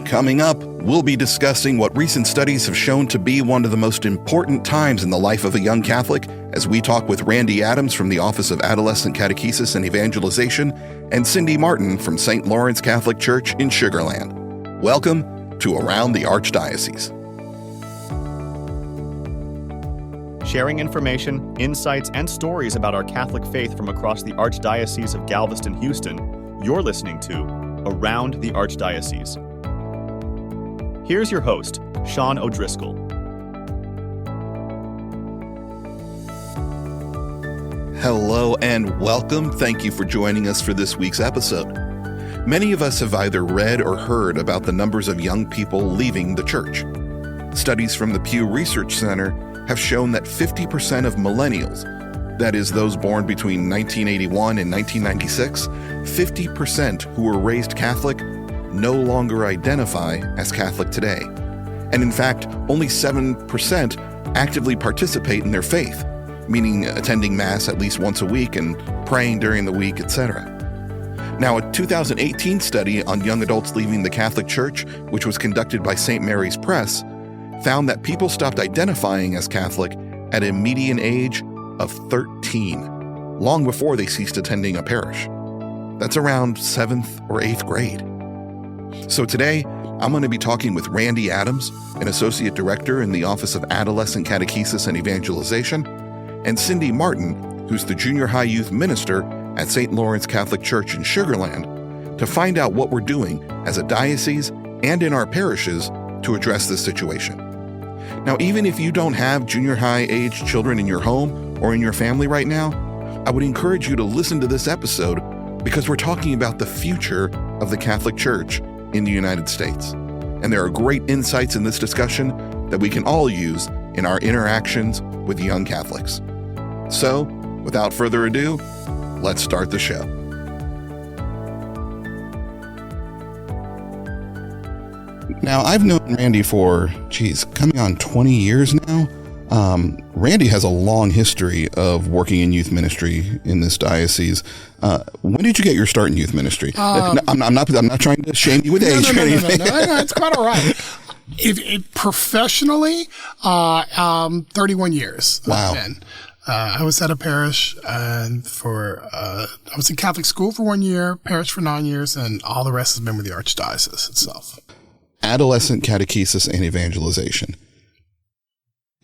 Coming up, we'll be discussing what recent studies have shown to be one of the most important times in the life of a young Catholic as we talk with Randy Adams from the Office of Adolescent, Catechesis, and Evangelization and Cindy Martin from St. Laurence Catholic Church in Sugar Land. Welcome to Around the Archdiocese. Sharing information, insights, and stories about our Catholic faith from across the Archdiocese of Galveston-Houston, you're listening to Around the Archdiocese. Here's your host, Sean O'Driscoll. Hello and welcome. Thank you for joining us for this week's episode. Many of us have either read or heard about the numbers of young people leaving the church. Studies from the Pew Research Center have shown that 50% of millennials, that is those born between 1981 and 1996, 50% who were raised Catholic no longer identify as Catholic today. And in fact, only 7% actively participate in their faith, meaning attending Mass at least once a week and praying during the week, etc. Now, a 2018 study on young adults leaving the Catholic Church, which was conducted by St. Mary's Press, found that people stopped identifying as Catholic at a median age of 13, long before they ceased attending a parish. That's around 7th or 8th grade. So today, I'm going to be talking with Randy Adams, an Associate Director in the Office of Adolescent, Catechesis, and Evangelization, and Cindy Martin, who's the Junior High Youth Minister at St. Laurence Catholic Church in Sugar Land, to find out what we're doing as a diocese and in our parishes to address this situation. Now, even if you don't have junior high age children in your home or in your family right now, I would encourage you to listen to this episode because we're talking about the future of the Catholic Church in the United States. And there are great insights in this discussion that we can all use in our interactions with young Catholics. So, without further ado, let's start the show. Now, I've known Randy for, coming on 20 years now. Randy has a long history of working in youth ministry in this diocese. When did you get your start in youth ministry? I'm not trying to shame you with age or anything. No, it's quite all right. Professionally, 31 years. Wow. I was at a parish and I was in Catholic school for 1 year, parish for 9 years, and all the rest has been with the Archdiocese itself. Adolescent, Catechesis, and Evangelization.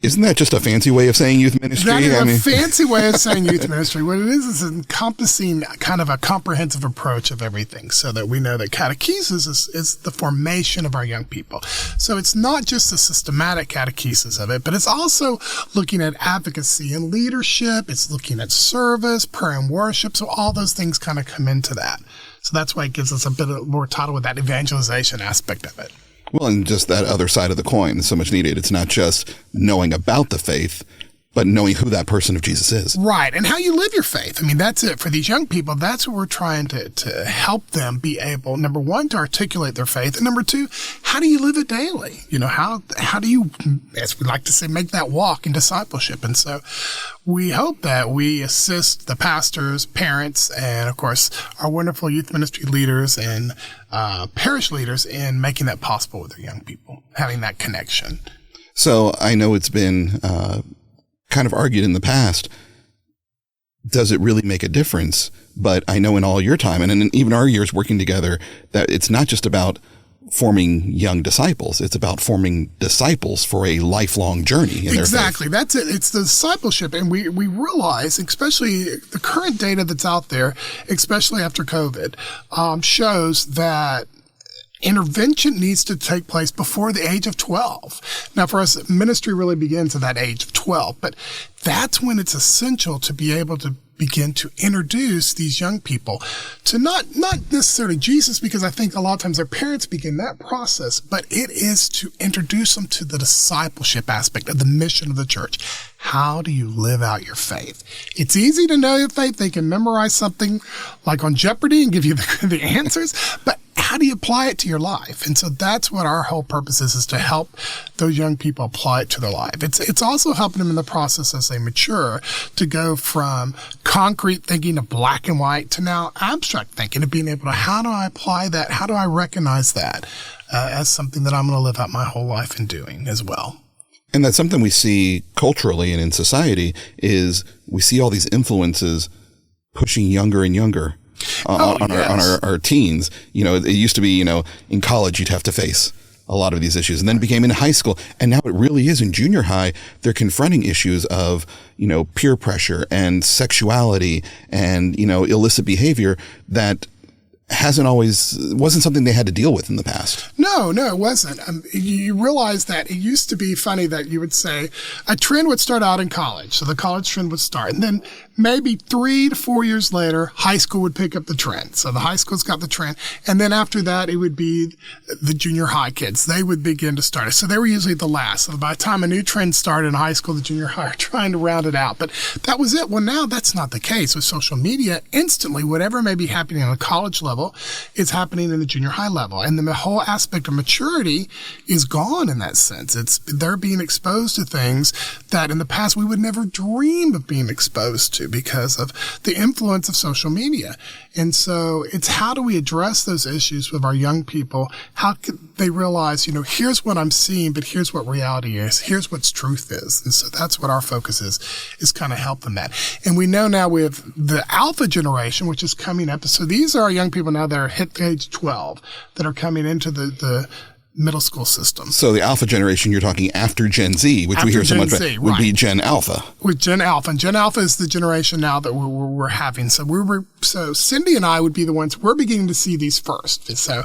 Isn't that just a fancy way of saying youth ministry? That is a fancy way of saying youth ministry. What it is encompassing kind of a comprehensive approach of everything so that we know that catechesis is the formation of our young people. So it's not just the systematic catechesis of it, but it's also looking at advocacy and leadership. It's looking at service, prayer and worship. So all those things kind of come into that. So that's why it gives us a bit more title with that evangelization aspect of it. Well, and just that other side of the coin is so much needed. It's not just knowing about the faith, but knowing who that person of Jesus is. Right. And how you live your faith. I mean, that's it. For these young people, that's what we're trying to help them be able, number one, to articulate their faith. And number two, how do you live it daily? You know, how do you, as we like to say, make that walk in discipleship? And so we hope that we assist the pastors, parents, and of course, our wonderful youth ministry leaders and parish leaders in making that possible with their young people, having that connection. So I know it's been kind of argued in the past, does it really make a difference? But I know in all your time and in even our years working together that it's not just about forming young disciples. It's about forming disciples for a lifelong journey. Exactly. That's it. It's the discipleship. And we realize, especially the current data that's out there, especially after COVID, shows that intervention needs to take place before the age of 12. Now, for us, ministry really begins at that age of 12, but that's when it's essential to be able to begin to introduce these young people to not necessarily Jesus, because I think a lot of times their parents begin that process, but it is to introduce them to the discipleship aspect of the mission of the church. How do you live out your faith? It's easy to know your faith. They can memorize something like on Jeopardy and give you the answers, but how do you apply it to your life? And so that's what our whole purpose is to help those young people apply it to their life. It's also helping them in the process as they mature to go from concrete thinking of black and white to now abstract thinking of being able to, how do I apply that? How do I recognize that? as something that I'm going to live out my whole life in doing as well. And that's something we see culturally and in society is we see all these influences pushing younger and younger on our teens. It used to be, in college, you'd have to face a lot of these issues, and then it became in high school. And now it really is in junior high. They're confronting issues of, peer pressure and sexuality and, illicit behavior that wasn't something they had to deal with in the past. No, it wasn't. You realize that it used to be funny that you would say a trend would start out in college. So the college trend would start. And then maybe 3 to 4 years later, high school would pick up the trend. So the high school's got the trend. And then after that, it would be the junior high kids. They would begin to start it. So they were usually the last. So by the time a new trend started in high school, the junior high are trying to round it out. But that was it. Well, now that's not the case. With social media, instantly, whatever may be happening on a college level is happening in the junior high level. And the whole aspect of maturity is gone in that sense. They're being exposed to things that in the past we would never dream of being exposed to because of the influence of social media. And so it's how do we address those issues with our young people? How can they realize, here's what I'm seeing, but here's what reality is. Here's what truth is. And so that's what our focus is kind of help them that. And we know now with the alpha generation, which is coming up. So these are our young people now that are hit age 12 that are coming into the middle school system. So the alpha generation, you're talking after Gen Z, which we hear so much about, would be Gen Alpha. With Gen Alpha. And Gen Alpha is the generation now that we're having. So Cindy and I would be the ones, we're beginning to see these first. So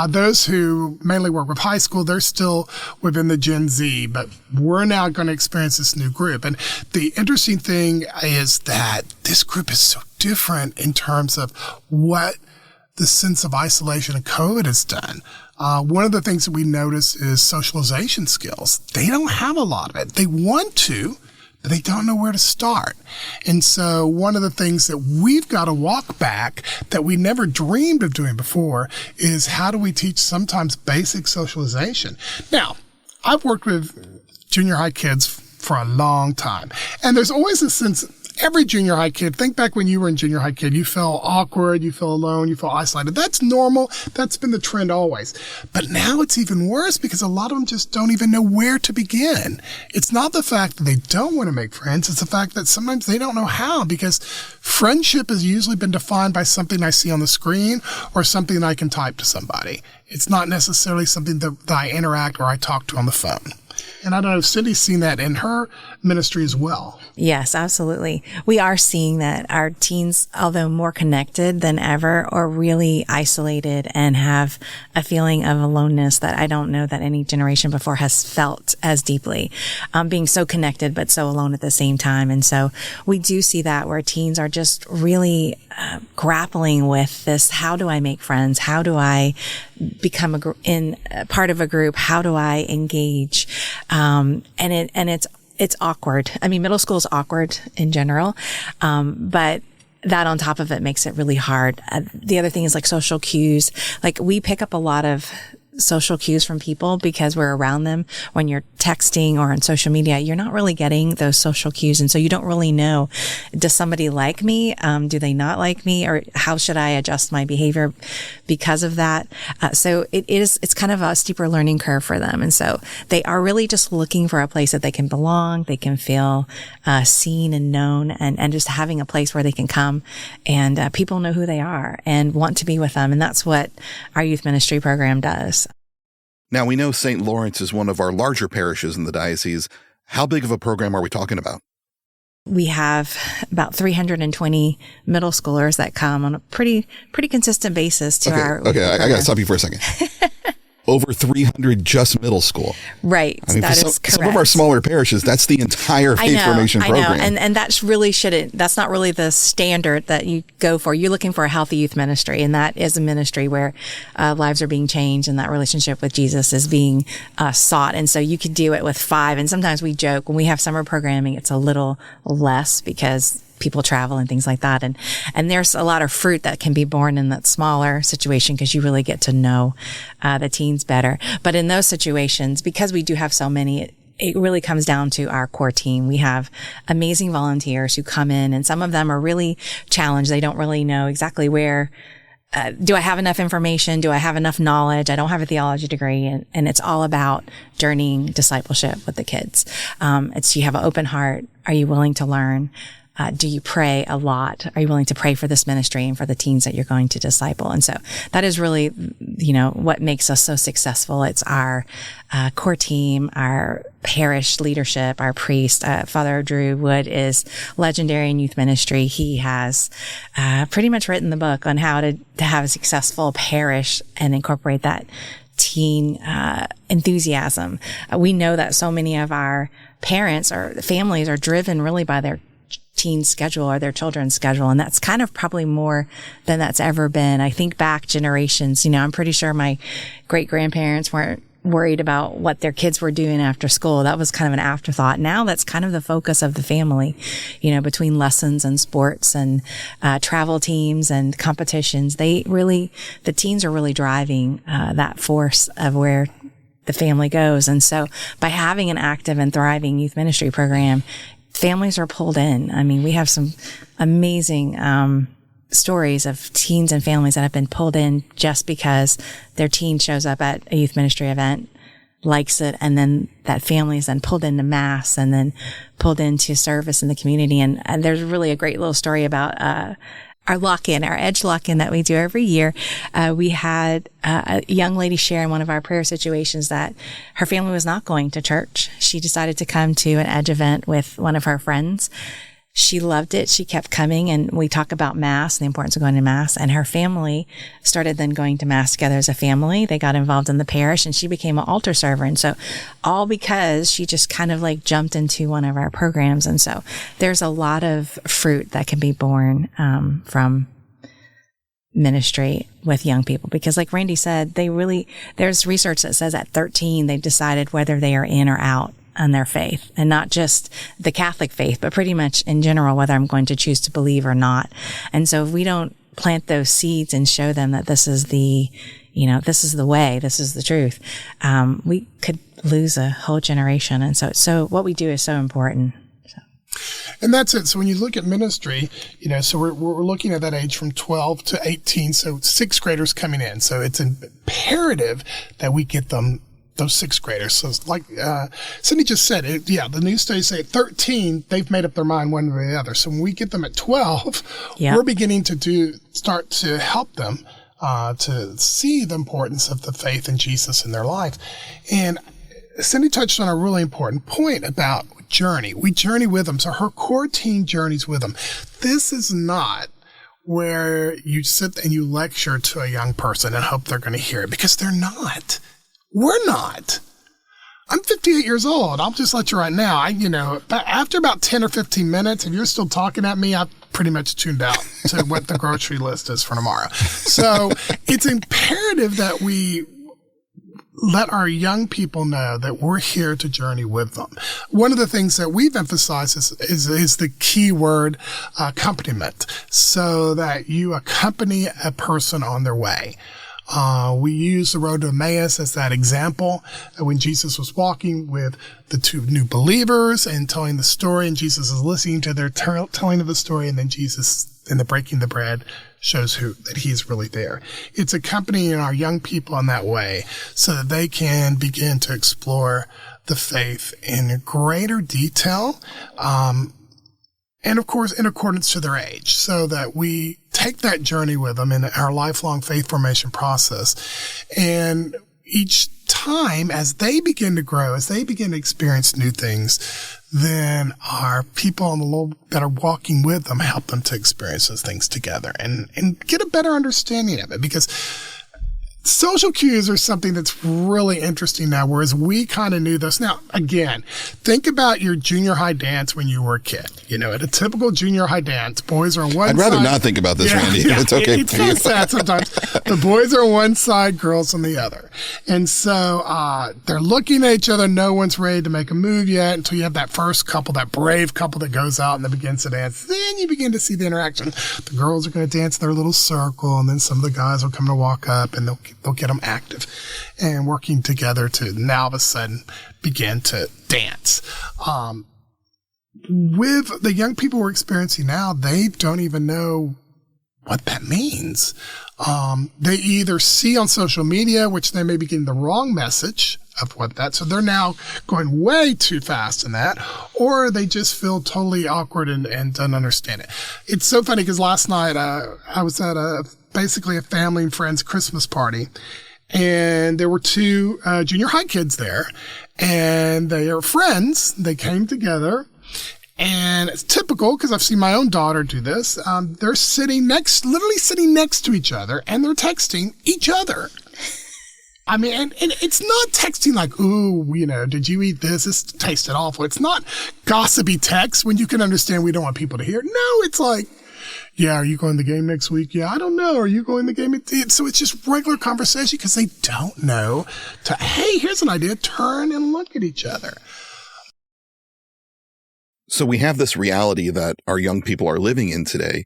those who mainly work with high school, they're still within the Gen Z, but we're now going to experience this new group. And the interesting thing is that this group is so different in terms of what the sense of isolation of COVID has done. One of the things that we notice is socialization skills. They don't have a lot of it. They want to, but they don't know where to start. And so one of the things that we've got to walk back that we never dreamed of doing before is how do we teach sometimes basic socialization? Now, I've worked with junior high kids for a long time, and there's always a sense every junior high kid, think back when you were in junior high kid, you felt awkward, you felt alone, you felt isolated. That's normal. That's been the trend always. But now it's even worse because a lot of them just don't even know where to begin. It's not the fact that they don't want to make friends. It's the fact that sometimes they don't know how, because friendship has usually been defined by something I see on the screen or something I can type to somebody. It's not necessarily something that I interact or I talk to on the phone. And I don't know if Cindy's seen that in her ministry as well. Yes, absolutely. We are seeing that our teens, although more connected than ever, are really isolated and have a feeling of aloneness that I don't know that any generation before has felt as deeply, being so connected but so alone at the same time. And so we do see that where teens are just really grappling with this: how do I make friends? How do I become part of a group? How do I engage? It's awkward. I mean, middle school is awkward in general, but that on top of it makes it really hard. The other thing is like social cues. Like we pick up a lot of social cues from people because we're around them. When you're texting or on social media, you're not really getting those social cues. And so you don't really know, does somebody like me? Do they not like me? Or how should I adjust my behavior because of that? So it's kind of a steeper learning curve for them. And so they are really just looking for a place that they can belong, they can feel seen and known, and just having a place where they can come and people know who they are and want to be with them. And that's what our youth ministry program does. Now, we know St. Lawrence is one of our larger parishes in the diocese. How big of a program are we talking about? We have about 320 middle schoolers that come on a pretty consistent basis to our Okay, I got to stop you for a second. Over 300 just middle school. Right. I mean, that is correct. Some of our smaller parishes, that's the entire faith formation program. I know. And that's not really the standard that you go for. You're looking for a healthy youth ministry, and that is a ministry where lives are being changed and that relationship with Jesus is being sought. And so you could do it with 5. And sometimes we joke when we have summer programming, it's a little less because people travel and things like that. And there's a lot of fruit that can be born in that smaller situation because you really get to know the teens better. But in those situations, because we do have so many, it really comes down to our core team. We have amazing volunteers who come in, and some of them are really challenged. They don't really know exactly where do I have enough information? Do I have enough knowledge? I don't have a theology degree. And it's all about journeying discipleship with the kids. It's, you have an open heart. Are you willing to learn? Do you pray a lot? Are you willing to pray for this ministry and for the teens that you're going to disciple? And so that is really, what makes us so successful. It's our core team, our parish leadership, our priest. Father Drew Wood is legendary in youth ministry. He has pretty much written the book on how to have a successful parish and incorporate that teen enthusiasm. We know that so many of our parents or families are driven really by their teen schedule or their children's schedule. And that's kind of probably more than that's ever been. I think back generations, I'm pretty sure my great grandparents weren't worried about what their kids were doing after school. That was kind of an afterthought. Now that's kind of the focus of the family, between lessons and sports and travel teams and competitions. The teens are really driving that force of where the family goes. And so by having an active and thriving youth ministry program, families are pulled in. I mean, we have some amazing stories of teens and families that have been pulled in just because their teen shows up at a youth ministry event, likes it, and then that family is then pulled into mass and then pulled into service in the community. And there's really a great little story about our lock-in, our Edge lock-in that we do every year. We had a young lady share in one of our prayer situations that her family was not going to church. She decided to come to an Edge event with one of her friends. She loved it. She kept coming, and we talk about Mass and the importance of going to Mass. And her family started then going to Mass together as a family. They got involved in the parish, and she became an altar server. And so all because she just kind of jumped into one of our programs. And so there's a lot of fruit that can be born from ministry with young people, because like Randy said, there's research that says at 13, they've decided whether they are in or out on their faith, and not just the Catholic faith, but pretty much in general, whether I'm going to choose to believe or not. And so if we don't plant those seeds and show them that this is the way, this is the truth, we could lose a whole generation. And so what we do is so important. And that's it. So when you look at ministry, so we're looking at that age from 12 to 18. So sixth graders coming in. So it's imperative that we get them, those sixth graders. So like Cindy just said, the news studies say at 13, they've made up their mind one way or the other. So when we get them at 12, we're beginning to start to help them to see the importance of the faith in Jesus in their life. And Cindy touched on a really important point about journey. We journey with them. So her core team journeys with them. This is not where you sit and you lecture to a young person and hope they're going to hear it, because they're not. We're not. I'm 58 years old. I'll just let you right now. After about 10 or 15 minutes, if you're still talking at me, I've pretty much tuned out to what the grocery list is for tomorrow. So it's imperative that we let our young people know that we're here to journey with them. One of the things that we've emphasized is the key word accompaniment, so that you accompany a person on their way. We use the road to Emmaus as that example. When Jesus was walking with the two new believers and telling the story, and Jesus is listening to their telling of the story, and then Jesus, in the breaking the bread, shows that he's really there. It's accompanying our young people in that way so that they can begin to explore the faith in greater detail, and of course in accordance to their age, so that we take that journey with them in our lifelong faith formation process. And each time, as they begin to grow, as they begin to experience new things, then our people on the Lord that are walking with them help them to experience those things together and get a better understanding of it. Because social cues are something that's really interesting now, whereas we kind of knew this. Now, again, think about your junior high dance when you were a kid. At a typical junior high dance, boys are on one side. I'd rather not think about this, Randy. Yeah, it's okay. It's kind of sad sometimes. The boys are on one side, girls on the other. And so they're looking at each other. No one's ready to make a move yet until you have that first couple, that brave couple that goes out and that begins to dance. Then you begin to see the interaction. The girls are going to dance their little circle, and then some of the guys will come to walk up, and they'll get them active and working together to now all of a sudden begin to dance. With the young people we're experiencing now, they don't even know what that means. They either see on social media, which they may be getting the wrong message of what that, so they're now going way too fast in that, or they just feel totally awkward and don't understand it. It's so funny because last night I was at basically a family and friends Christmas party, and there were two junior high kids there, and they are friends. They came together. And it's typical, because I've seen my own daughter do this. They're literally sitting next to each other, and they're texting each other. I mean, and it's not texting like, ooh, did you eat this? This tasted awful. It's not gossipy text when you can understand we don't want people to hear. No, it's like, yeah, are you going to the game next week? Yeah, I don't know. Are you going to the game? So it's just regular conversation because they don't know hey, here's an idea. Turn and look at each other. So we have this reality that our young people are living in today.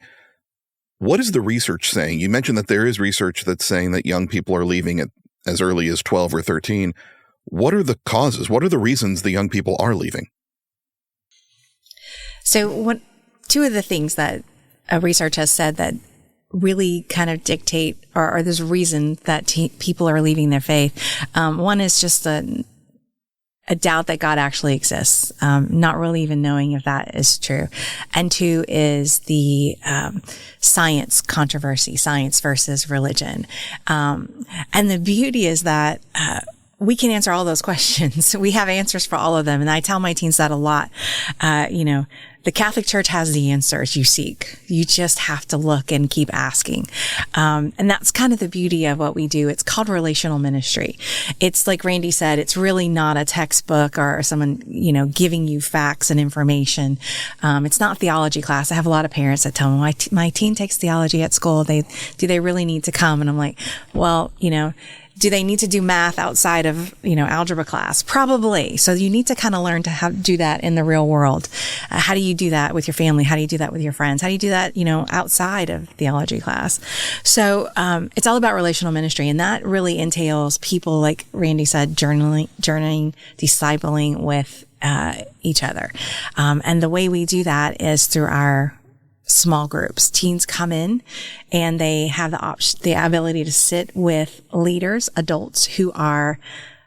What is the research saying? You mentioned that there is research that's saying that young people are leaving at as early as 12 or 13. What are the causes? What are the reasons the young people are leaving? So two of the things that research has said that really kind of dictate or there's a reason that people are leaving their faith. One is just a doubt that God actually exists, not really even knowing if that is true. And two is the science controversy, science versus religion. And the beauty is that we can answer all those questions. We have answers for all of them. And I tell my teens that a lot. The Catholic Church has the answers you seek. You just have to look and keep asking. And that's kind of the beauty of what we do. It's called relational ministry. It's like Randy said, it's really not a textbook or someone, giving you facts and information. It's not theology class. I have a lot of parents that tell me my teen takes theology at school. Do they really need to come? And I'm like, well, do they need to do math outside of, algebra class? Probably. So you need to kind of learn to do that in the real world. How do you do that with your family? How do you do that with your friends? How do you do that, outside of theology class? So, it's all about relational ministry. And that really entails people, like Randy said, journeying, discipling with, each other. And the way we do that is through our small groups. Teens come in and they have the ability to sit with leaders, adults who are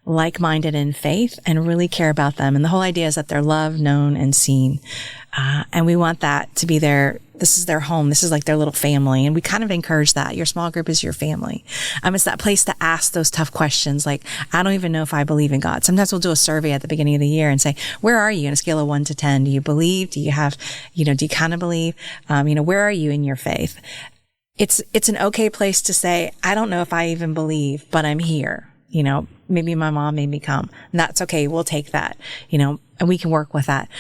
like-minded in faith and really care about them. And the whole idea is that they're loved, known, and seen. And we want that to be this is their home. This is like their little family. And we kind of encourage that. Your small group is your family. It's that place to ask those tough questions. Like, I don't even know if I believe in God. Sometimes we'll do a survey at the beginning of the year and say, where are you on a scale of 1 to 10? Do you believe? Do you have, do you kind of believe? Where are you in your faith? It's an okay place to say, I don't know if I even believe, but I'm here. Maybe my mom made me come, and that's okay. We'll take that, and we can work with that.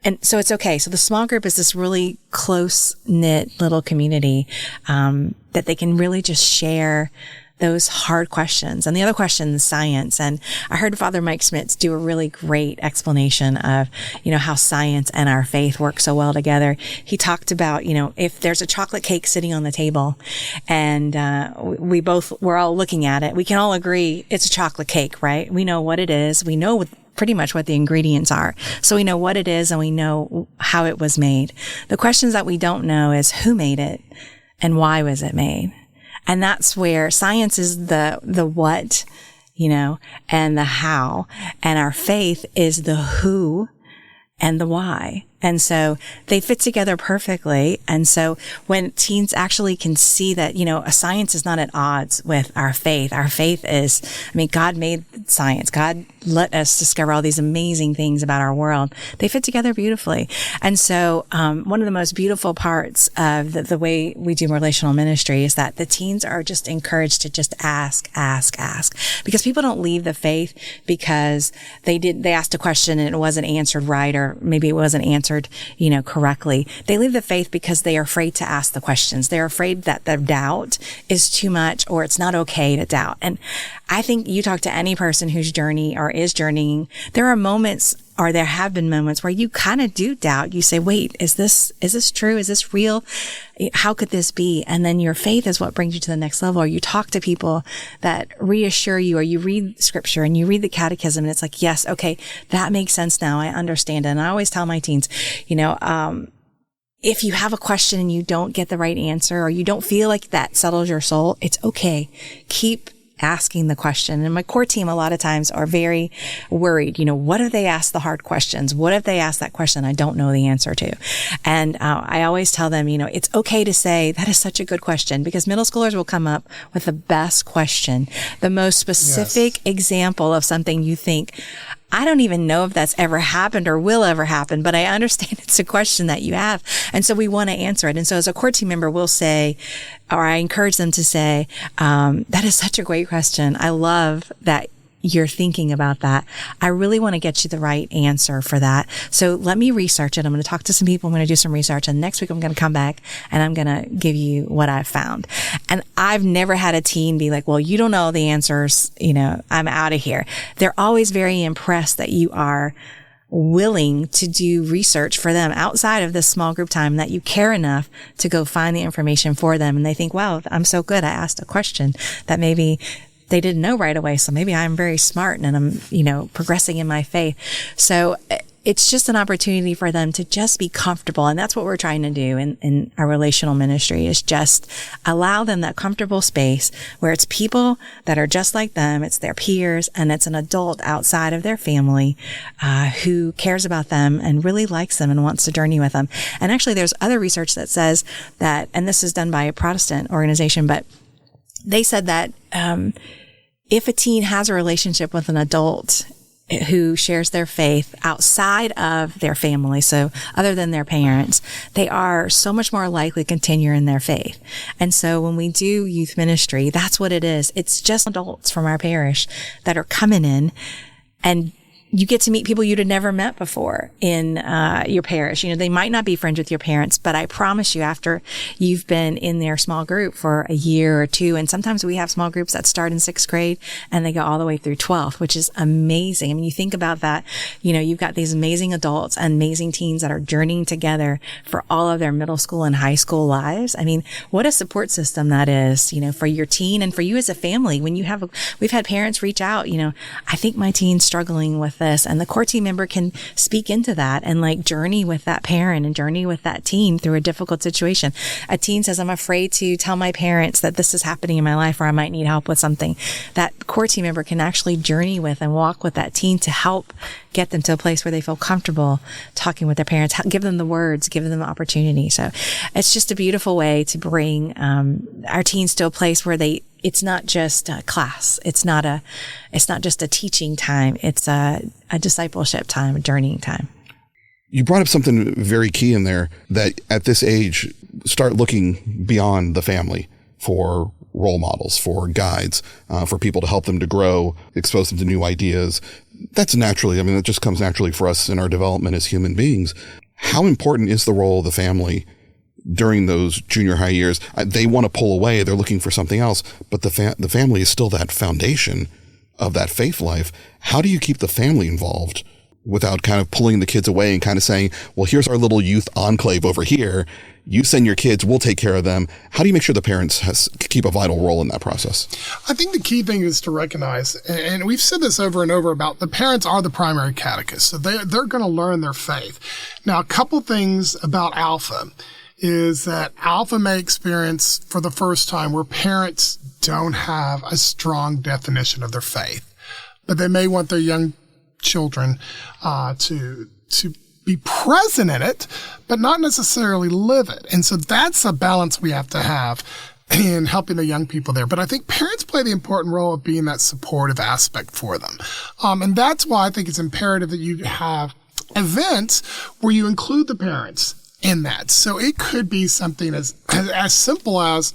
And so it's okay. So the small group is this really close knit little community, that they can really just share those hard questions. And the other question is science. And I heard Father Mike Schmitz do a really great explanation of, how science and our faith work so well together. He talked about, if there's a chocolate cake sitting on the table and, we're all looking at it, we can all agree it's a chocolate cake, right? We know what it is. We know pretty much what the ingredients are. So we know what it is and we know how it was made. The questions that we don't know is who made it and why was it made? And that's where science is the what, and the how. And our faith is the who and the why. And so they fit together perfectly. And so when teens actually can see that, a science is not at odds with our faith is, God made science. God let us discover all these amazing things about our world. They fit together beautifully. And so, one of the most beautiful parts of the way we do relational ministry is that the teens are just encouraged to just ask, because people don't leave the faith because they asked a question and it wasn't answered right, or maybe it wasn't answered, correctly. They leave the faith because they are afraid to ask the questions. They're afraid that the doubt is too much or it's not okay to doubt. And I think you talk to any person who's is journeying, there are moments, or there have been moments where you kind of do doubt. You say, wait, is this true? Is this real? How could this be? And then your faith is what brings you to the next level. Or you talk to people that reassure you, or you read scripture and you read the catechism and it's like, yes, okay, that makes sense now. I understand it. And I always tell my teens, if you have a question and you don't get the right answer, or you don't feel like that settles your soul, it's okay. Keep asking the question. And my core team a lot of times are very worried. What if they ask the hard questions? What if they ask that question I don't know the answer to? And I always tell them, it's okay to say, that is such a good question, because middle schoolers will come up with the best question, the most specific example of something you think, I don't even know if that's ever happened or will ever happen, but I understand it's a question that you have. And so we want to answer it. And so as a core team member, we'll say, or I encourage them to say, that is such a great question. I love that you're thinking about that. I really want to get you the right answer for that. So let me research it. I'm going to talk to some people. I'm going to do some research. And next week I'm going to come back and I'm going to give you what I've found. And I've never had a teen be like, well, you don't know the answers. I'm out of here. They're always very impressed that you are willing to do research for them outside of this small group time, that you care enough to go find the information for them. And they think, wow, I'm so good. I asked a question that maybe they didn't know right away. So maybe I'm very smart and I'm, progressing in my faith. So it's just an opportunity for them to just be comfortable. And that's what we're trying to do in our relational ministry, is just allow them that comfortable space where it's people that are just like them. It's their peers, and it's an adult outside of their family, who cares about them and really likes them and wants to journey with them. And actually there's other research that says that, and this is done by a Protestant organization, but they said that if a teen has a relationship with an adult who shares their faith outside of their family, so other than their parents, they are so much more likely to continue in their faith. And so when we do youth ministry, that's what it is. It's just adults from our parish that are coming in, and you get to meet people you'd have never met before in your parish. They might not be friends with your parents, but I promise you, after you've been in their small group for a year or two, and sometimes we have small groups that start in 6th grade and they go all the way through 12th, which is amazing. I mean, you think about that, you've got these amazing adults and amazing teens that are journeying together for all of their middle school and high school lives. I mean, what a support system that is, for your teen and for you as a family. When we've had parents reach out, I think my teen's struggling with this, and the core team member can speak into that and journey with that parent and journey with that teen through a difficult situation. A teen says, I'm afraid to tell my parents that this is happening in my life, or I might need help with something. That core team member can actually journey with and walk with that teen to help get them to a place where they feel comfortable talking with their parents, give them the words, give them the opportunity. So it's just a beautiful way to bring our teens to a place where it's not just a class. It's not just a teaching time. It's a discipleship time, a journeying time. You brought up something very key in there, that at this age, start looking beyond the family for role models, for guides, for people to help them to grow, expose them to new ideas. That's naturally, that just comes naturally for us in our development as human beings. How important is the role of the family during those junior high years? They want to pull away. They're looking for something else, but the family is still that foundation of that faith life. How do you keep the family involved without kind of pulling the kids away and kind of saying, well, here's our little youth enclave over here. You send your kids, we'll take care of them. How do you make sure the parents keep a vital role in that process? I think the key thing is to recognize, and we've said this over and over, about the parents are the primary catechists. So they're going to learn their faith. Now, a couple things about Alpha is that Alpha may experience for the first time where parents don't have a strong definition of their faith, but they may want their young children to be present in it, but not necessarily live it. And so that's a balance we have to have in helping the young people there. But I think parents play the important role of being that supportive aspect for them. And that's why I think it's imperative that you have events where you include the parents in that. So it could be something as simple as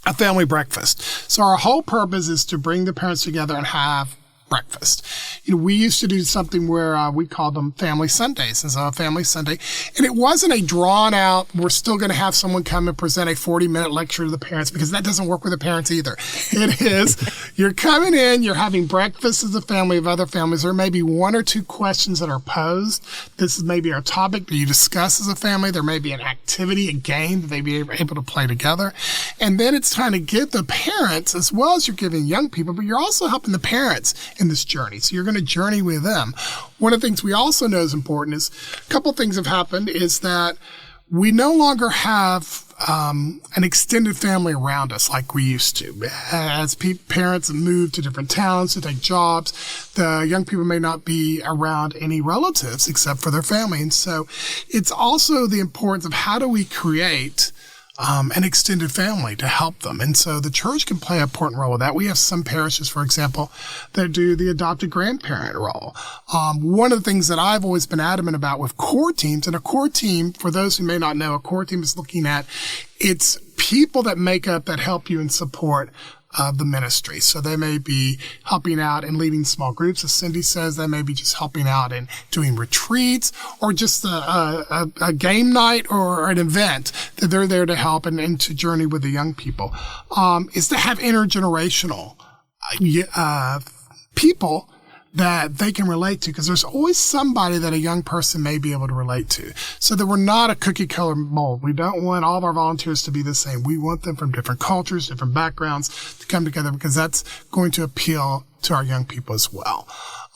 a family breakfast. So our whole purpose is to bring the parents together and have breakfast. We used to do something where we called them Family Sundays. And so a Family Sunday, and it wasn't a drawn out, we're still going to have someone come and present a 40-minute lecture to the parents, because that doesn't work with the parents either. It is, you're coming in, you're having breakfast as a family of other families. There may be one or two questions that are posed. This is maybe our topic that you discuss as a family. There may be an activity, a game that they be able to play together. And then it's trying to give the parents, as well as you're giving young people, but you're also helping the parents in this journey. So you're going to journey with them. One of the things we also know is important is a couple things have happened is that we no longer have an extended family around us like we used to. As parents move to different towns to take jobs, the young people may not be around any relatives except for their family. And so it's also the importance of how do we create an extended family to help them. And so the church can play an important role with that. We have some parishes, for example, that do the adopted grandparent role. One of the things that I've always been adamant about with core teams, and a core team, for those who may not know, a core team is looking at, it's people that make up, that help you and support the ministry. So they may be helping out and leading small groups, as Cindy says. They may be just helping out and doing retreats, or just a game night or an event that they're there to help and to journey with the young people. Is to have intergenerational people that they can relate to, because there's always somebody that a young person may be able to relate to, so that we're not a cookie cutter mold. We don't want all of our volunteers to be the same. We want them from different cultures, different backgrounds to come together, because that's going to appeal to our young people as well.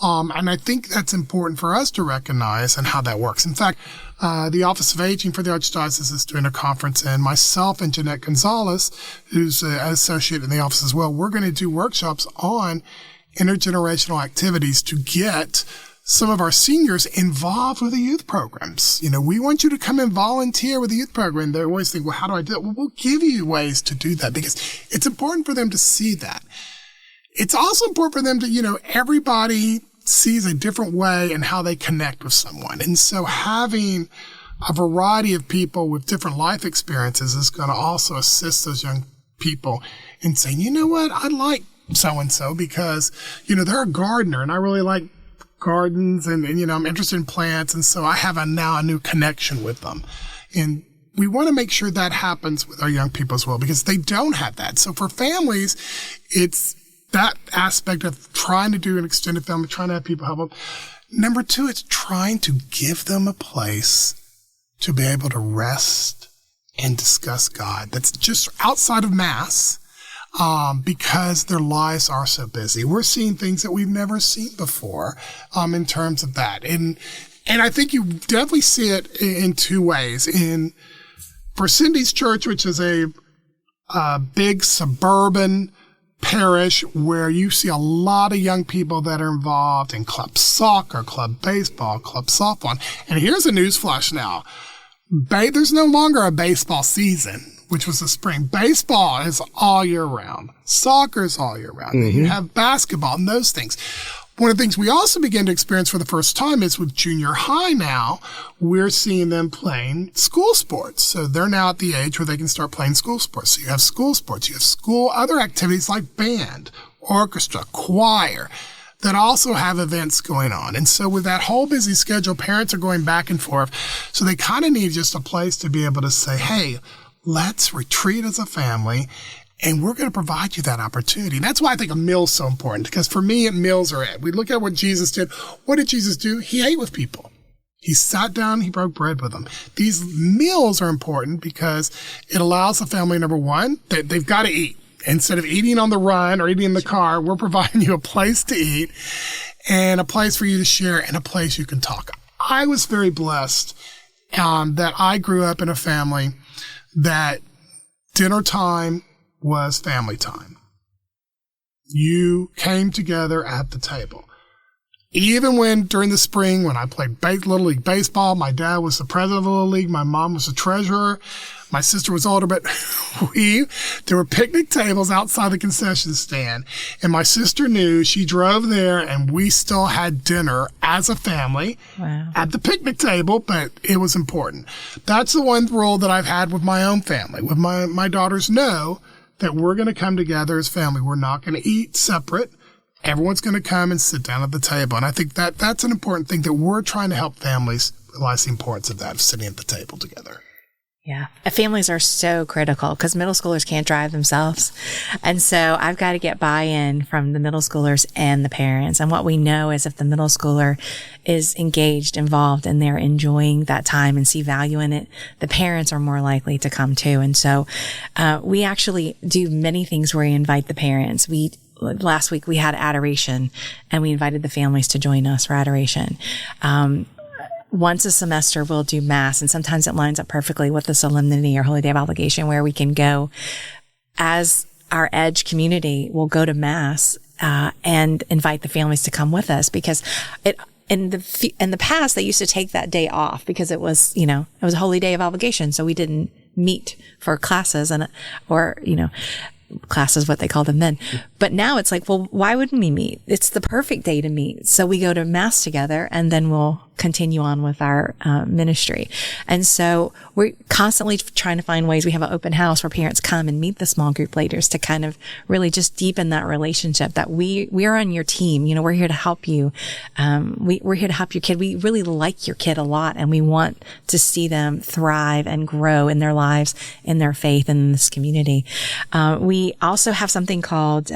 And I think that's important for us to recognize and how that works. In fact, the Office of Aging for the Archdiocese is doing a conference, and myself and Jeanette Gonzalez, who's an associate in the office as well, we're going to do workshops on intergenerational activities to get some of our seniors involved with the youth programs. You know, we want you to come and volunteer with the youth program. They always think, well, how do I do it? Well, we'll give you ways to do that, because it's important for them to see that. It's also important for them to, everybody sees a different way in how they connect with someone. And so having a variety of people with different life experiences is going to also assist those young people in saying, you know what, I like so-and-so because, they're a gardener and I really like gardens and I'm interested in plants. And so I have now a new connection with them. And we want to make sure that happens with our young people as well, because they don't have that. So for families, it's that aspect of trying to do an extended family, trying to have people help them. Number two, it's trying to give them a place to be able to rest and discuss God that's just outside of Mass. Because their lives are so busy. We're seeing things that we've never seen before, in terms of that. And I think you definitely see it in two ways. For Cindy's church, which is a big suburban parish where you see a lot of young people that are involved in club soccer, club baseball, club softball. And here's a newsflash now. There's no longer a baseball season, which was the spring. Baseball is all year round. Soccer is all year round. Mm-hmm. You have basketball and those things. One of the things we also begin to experience for the first time is with junior high now, we're seeing them playing school sports. So they're now at the age where they can start playing school sports. So you have school sports, you have other activities like band, orchestra, choir, that also have events going on. And so with that whole busy schedule, parents are going back and forth. So they kind of need just a place to be able to say, hey, let's retreat as a family, and we're going to provide you that opportunity. And that's why I think a meal's so important, because for me, meals are it. We look at what Jesus did. What did Jesus do? He ate with people. He sat down, he broke bread with them. These meals are important because it allows the family, number one, that they've got to eat. Instead of eating on the run or eating in the car, we're providing you a place to eat and a place for you to share and a place you can talk. I was very blessed that I grew up in a family that dinner time was family time. You came together at the table. Even when during the spring, when I played Little League baseball, my dad was the president of the Little League, my mom was the treasurer, my sister was older, but there were picnic tables outside the concession stand, and my sister knew. She drove there, and we still had dinner as a family at the picnic table, but it was important. That's the one rule that I've had with my own family. With my daughters know that we're going to come together as family. We're not going to eat separate. Everyone's going to come and sit down at the table. And I think that that's an important thing, that we're trying to help families realize the importance of that, of sitting at the table together. Yeah. Families are so critical because middle schoolers can't drive themselves. And so I've got to get buy-in from the middle schoolers and the parents. And what we know is if the middle schooler is engaged, involved, and they're enjoying that time and see value in it, the parents are more likely to come too. And so, we actually do many things where we invite the parents. Last week we had adoration and we invited the families to join us for adoration. once a semester we'll do Mass, and sometimes it lines up perfectly with the Solemnity or Holy Day of Obligation, where we can go as our Edge community will go to Mass and invite the families to come with us, because in the past they used to take that day off because it was a Holy Day of Obligation, so we didn't meet for classes classes, what they call them then. But now it's like, well, why wouldn't we meet? It's the perfect day to meet. So we go to Mass together, and then we'll continue on with our ministry. And so we're constantly trying to find ways. We have an open house where parents come and meet the small group leaders to kind of really just deepen that relationship, that we are on your team. We're here to help you. We're here to help your kid. We really like your kid a lot, and we want to see them thrive and grow in their lives, in their faith, and in this community. We also have something called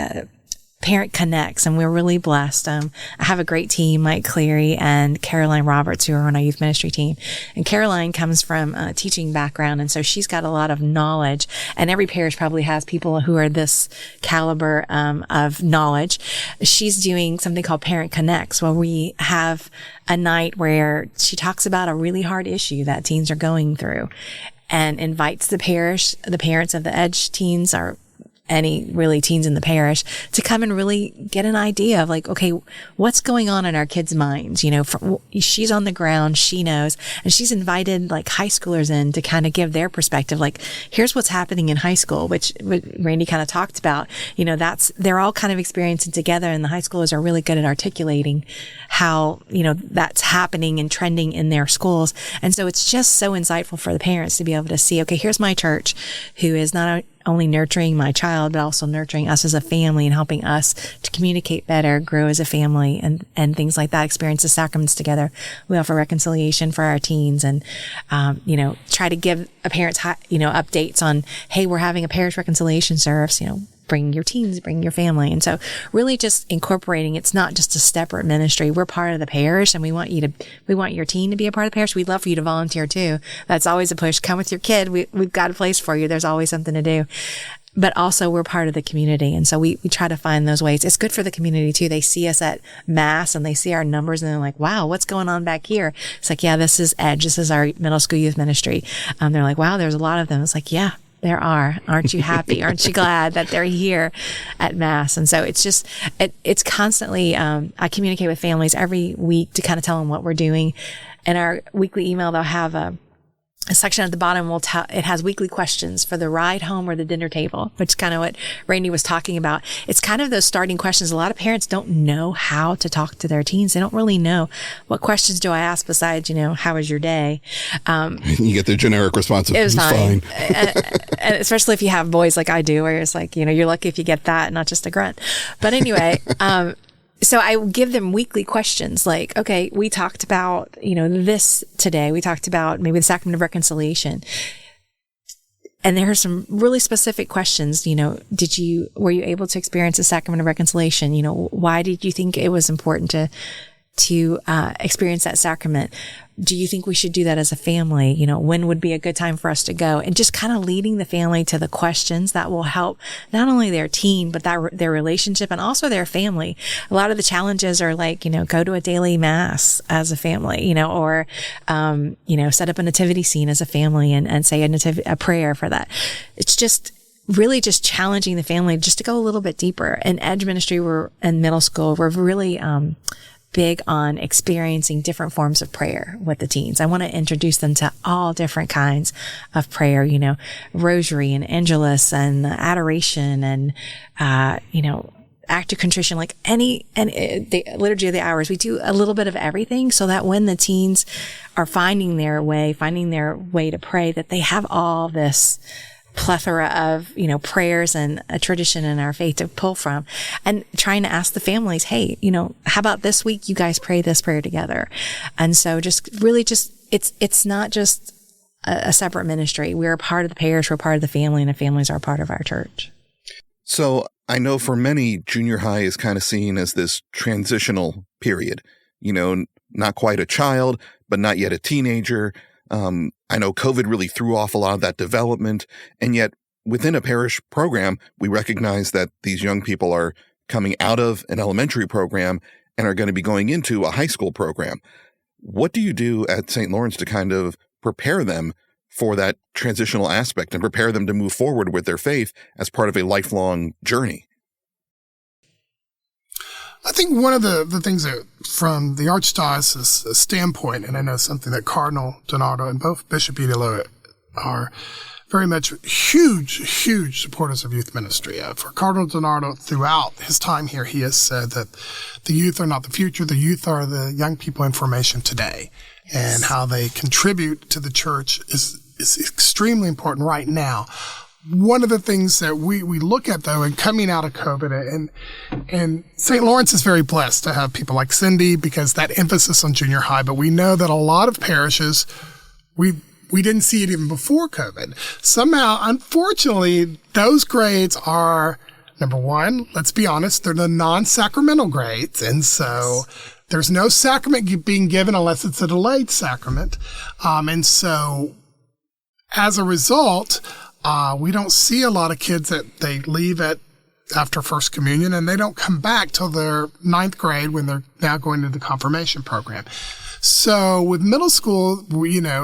Parent Connects, and we're really blessed. I have a great team, Mike Cleary and Caroline Roberts, who are on our youth ministry team. And Caroline comes from a teaching background, and so she's got a lot of knowledge. And every parish probably has people who are this caliber of knowledge. She's doing something called Parent Connects, where we have a night where she talks about a really hard issue that teens are going through, and invites the parish, the parents of the Edge teens, or any really teens in the parish, to come and really get an idea of like, okay, what's going on in our kids' minds? She's on the ground, she knows, and she's invited like high schoolers in to kind of give their perspective. Like, here's what's happening in high school, which Randy kind of talked about. They're all kind of experiencing together, and the high schoolers are really good at articulating how, that's happening and trending in their schools. And so it's just so insightful for the parents to be able to see, okay, here's my church who is not only nurturing my child, but also nurturing us as a family and helping us to communicate better, grow as a family, and things like that, experience the sacraments together. We offer reconciliation for our teens, and, try to give parents, updates on, hey, we're having a parish reconciliation service, bring your teens, bring your family. And so really just incorporating, it's not just a separate ministry. We're part of the parish, and we want your teen to be a part of the parish. We'd love for you to volunteer too. That's always a push. Come with your kid. We've got a place for you. There's always something to do. But also we're part of the community. And so we try to find those ways. It's good for the community too. They see us at Mass and they see our numbers, and they're like, wow, what's going on back here? It's like, yeah, this is Edge. This is our middle school youth ministry. They're like, wow, there's a lot of them. It's like, yeah, there are. Aren't you happy? Aren't you glad that they're here at Mass? And so it's just, it's constantly, I communicate with families every week to kind of tell them what we're doing. In our weekly email, they'll have a section at the bottom. It has weekly questions for the ride home or the dinner table, which is kind of what Randy was talking about. It's kind of those starting questions. A lot of parents don't know how to talk to their teens. They don't really know, what questions do I ask besides, how was your day? You get the generic response of, it was fine. And especially if you have boys like I do, where it's like, you're lucky if you get that, not just a grunt. But anyway, so I give them weekly questions like, okay, we talked about, this today. We talked about maybe the sacrament of reconciliation. And there are some really specific questions. Were you able to experience the sacrament of reconciliation? Why did you think it was important to experience that sacrament? Do you think we should do that as a family? When would be a good time for us to go? And just kind of leading the family to the questions that will help not only their teen, but their relationship and also their family. A lot of the challenges are like, go to a daily Mass as a family, or, set up a nativity scene as a family and say a prayer for that. It's just really just challenging the family just to go a little bit deeper. In Edge ministry, in middle school, we're really, big on experiencing different forms of prayer with the teens. I want to introduce them to all different kinds of prayer, rosary and angelus and adoration and, act of contrition, like the liturgy of the hours. We do a little bit of everything so that when the teens are finding their way to pray, that they have all this plethora of, prayers and a tradition in our faith to pull from, and trying to ask the families, hey, how about this week you guys pray this prayer together? And so it's not just a separate ministry. We're a part of the parish, we're part of the family, and the families are a part of our church. So I know for many, junior high is kind of seen as this transitional period, not quite a child, but not yet a teenager. I know COVID really threw off a lot of that development, and yet within a parish program, we recognize that these young people are coming out of an elementary program and are going to be going into a high school program. What do you do at St. Lawrence to kind of prepare them for that transitional aspect and prepare them to move forward with their faith as part of a lifelong journey? I think one of the things that from the Archdiocese standpoint, and I know something that Cardinal DiNardo and both Bishop Idolo are very much huge supporters of youth ministry. For Cardinal DiNardo, throughout his time here, he has said that the youth are not the future, the youth are the young people in formation today. And how they contribute to the church is extremely important right now. One of the things that we look at, though, and coming out of COVID, and St. Lawrence is very blessed to have people like Cindy because that emphasis on junior high, but we know that a lot of parishes, we didn't see it even before COVID. Somehow, unfortunately, those grades are, number one, let's be honest, they're the non-sacramental grades, and so there's no sacrament being given unless it's a delayed sacrament. And so, as a result, we don't see a lot of kids that they leave after First Communion and they don't come back till their ninth grade when they're now going into the confirmation program. So with middle school,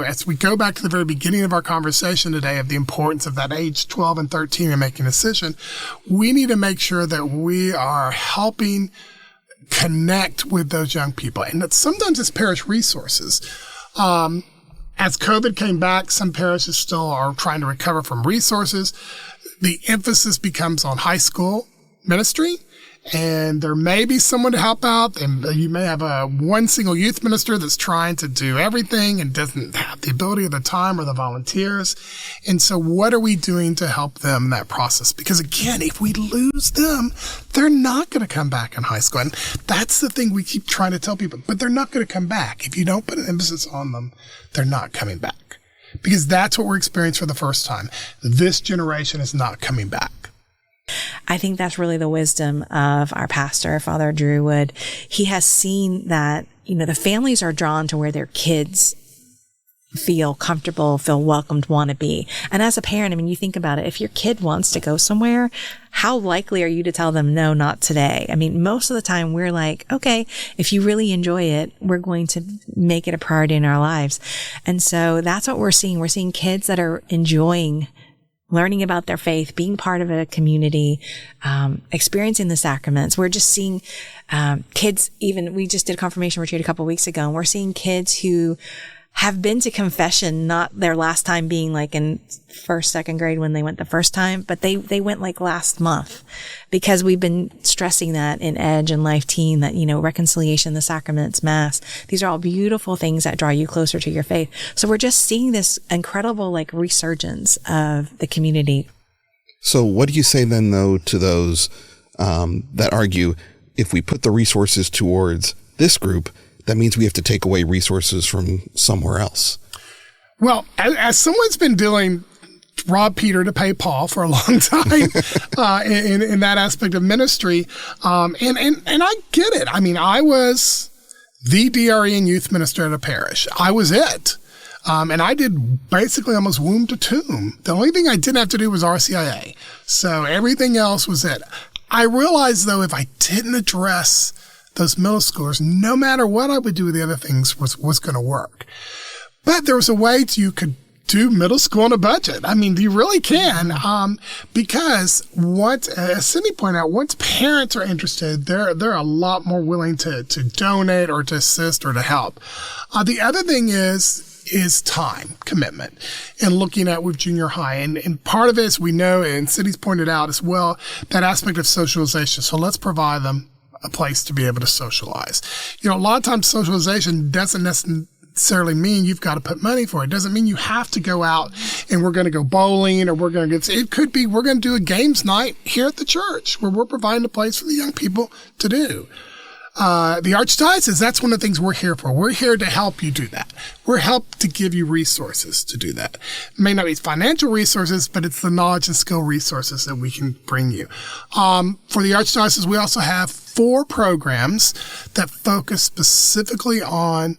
as we go back to the very beginning of our conversation today of the importance of that age 12 and 13 and making a decision, we need to make sure that we are helping connect with those young people. And that sometimes it's parish resources. As COVID came back, some parishes still are trying to recover from resources. The emphasis becomes on high school ministry, and there may be someone to help out. And you may have one single youth minister that's trying to do everything and doesn't have the ability or the time or the volunteers. And so what are we doing to help them in that process? Because again, if we lose them, they're not going to come back in high school. And that's the thing we keep trying to tell people, but they're not going to come back. If you don't put an emphasis on them, they're not coming back. Because that's what we're experiencing for the first time. This generation is not coming back. I think that's really the wisdom of our pastor, Father Drew Wood. He has seen that, the families are drawn to where their kids feel comfortable, feel welcomed, want to be. And as a parent, you think about it, if your kid wants to go somewhere, how likely are you to tell them, no, not today? Most of the time we're like, okay, if you really enjoy it, we're going to make it a priority in our lives. And so that's what we're seeing. We're seeing kids that are enjoying learning about their faith, being part of a community, experiencing the sacraments. We're just seeing kids, we just did a confirmation retreat a couple of weeks ago, and we're seeing kids who have been to confession, not their last time being like in first, second grade when they went the first time, but they went like last month, because we've been stressing that in Edge and Life Teen that, reconciliation, the sacraments, Mass, these are all beautiful things that draw you closer to your faith. So we're just seeing this incredible resurgence of the community. So what do you say then, though, to those that argue if we put the resources towards this group, that means we have to take away resources from somewhere else? Well, as someone's been doing rob Peter to pay Paul for a long time in that aspect of ministry, and I get it. I was the DRE and youth minister at a parish. I was it. And I did basically almost womb to tomb. The only thing I didn't have to do was RCIA. So everything else was it. I realized, though, if I didn't address those middle schoolers, no matter what I would do with the other things was going to work. But there was a way you could do middle school on a budget. You really can. Because as Cindy pointed out, once parents are interested, they're a lot more willing to donate or to assist or to help. The other thing is time commitment and looking at with junior high. And part of it is we know, and Cindy's pointed out as well, that aspect of socialization. So let's provide them a place to be able to socialize. A lot of times socialization doesn't necessarily mean you've got to put money for it. It doesn't mean you have to go out and we're going to go bowling or it could be we're going to do a games night here at the church where we're providing a place for the young people to do. The Archdiocese, that's one of the things we're here for. We're here to help you do that. We're help to give you resources to do that. It may not be financial resources, but it's the knowledge and skill resources that we can bring you. For the Archdiocese, we also have 4 programs that focus specifically on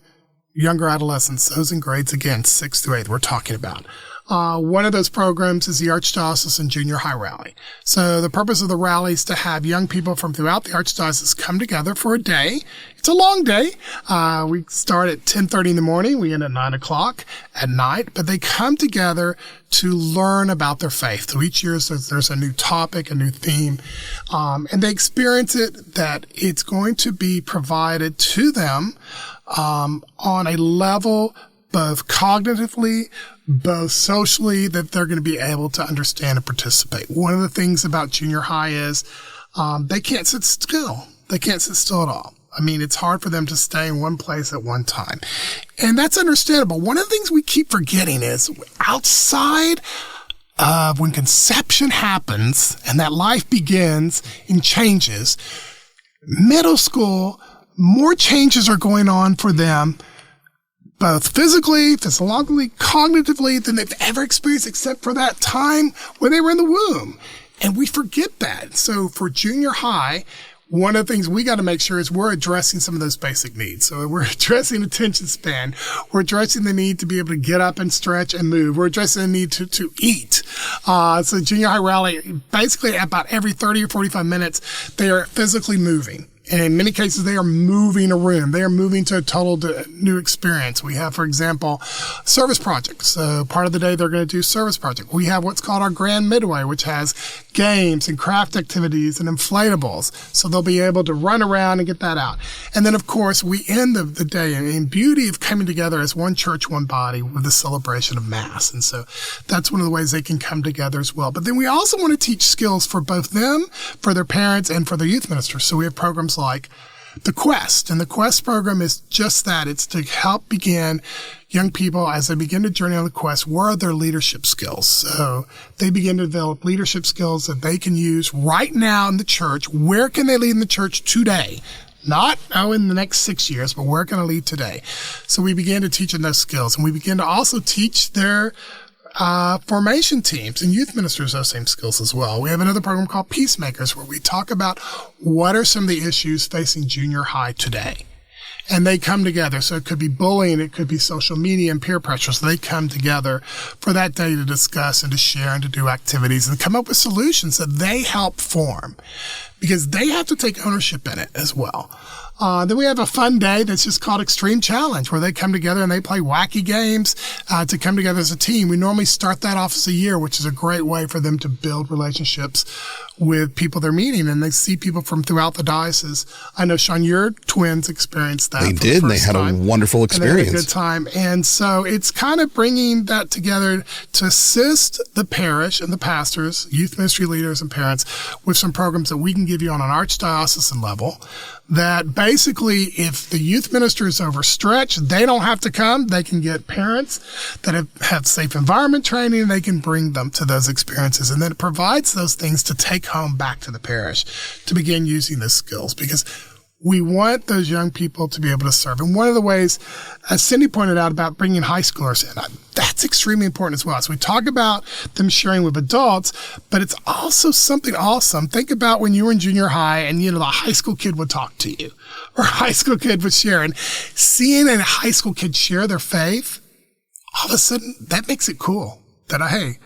younger adolescents, those in grades, again, 6th through 8th we're talking about. One of those programs is the Archdiocese and Junior High Rally. So the purpose of the rally is to have young people from throughout the Archdiocese come together for a day. It's a long day. We start at 10:30 in the morning. We end at 9 o'clock at night. But they come together to learn about their faith. So each year there's a new topic, a new theme. And they experience it that it's going to be provided to them on a level both cognitively, both socially, that they're going to be able to understand and participate. One of the things about junior high is they can't sit still. They can't sit still at all. I mean, it's hard for them to stay in one place at one time. And that's understandable. One of the things we keep forgetting is outside of when conception happens and that life begins and changes, middle school, more changes are going on for them, both physically, physiologically, cognitively, than they've ever experienced except for that time when they were in the womb. And we forget that. So for junior high, one of the things we got to make sure is we're addressing some of those basic needs. So we're addressing attention span. We're addressing the need to be able to get up and stretch and move. We're addressing the need to eat. So junior high rally, basically about every 30 or 45 minutes, they are physically moving. And in many cases, they are moving a room. They are moving to a total new experience. We have, for example, service projects. So part of the day, they're going to do service project. We have what's called our Grand Midway, which has games and craft activities and inflatables. So they'll be able to run around and get that out. And then, of course, we end the day in beauty of coming together as one church, one body with the celebration of Mass. And so that's one of the ways they can come together as well. But then we also want to teach skills for both them, for their parents, and for their youth ministers. So we have programs like the Quest. And the Quest program is just that. It's to help begin young people as they begin to journey on the quest. What are their leadership skills? So they begin to develop leadership skills that they can use right now in the church. Where can they lead in the church today? Not, in the next 6 years, but where can I lead today? So we begin to teach them those skills. And we begin to also teach their formation teams and youth ministers those same skills as well. We have another program called Peacemakers where we talk about what are some of the issues facing junior high today. And they come together. So it could be bullying, it could be social media and peer pressure. So they come together for that day to discuss and to share and to do activities and come up with solutions that they help form because they have to take ownership in it as well. Then we have a fun day that's just called Extreme Challenge, where they come together and they play wacky games to come together as a team. We normally start that off as a year, which is a great way for them to build relationships with people they're meeting, and they see people from throughout the diocese. I know, Sean, your twins experienced that. They did, and they had a wonderful experience. And they had a good time. And so it's kind of bringing that together to assist the parish and the pastors, youth ministry leaders and parents with some programs that we can give you on an archdiocesan level that basically if the youth minister is overstretched, they don't have to come. They can get parents that have safe environment training, and they can bring them to those experiences. And then it provides those things to take home back to the parish to begin using those skills because we want those young people to be able to serve. And one of the ways, as Cindy pointed out about bringing high schoolers in, that's extremely important as well. So we talk about them sharing with adults, but it's also something awesome. Think about when you were in junior high and, the high school kid would talk to you or a high school kid would share. And seeing a high school kid share their faith, all of a sudden that makes it cool that, hey,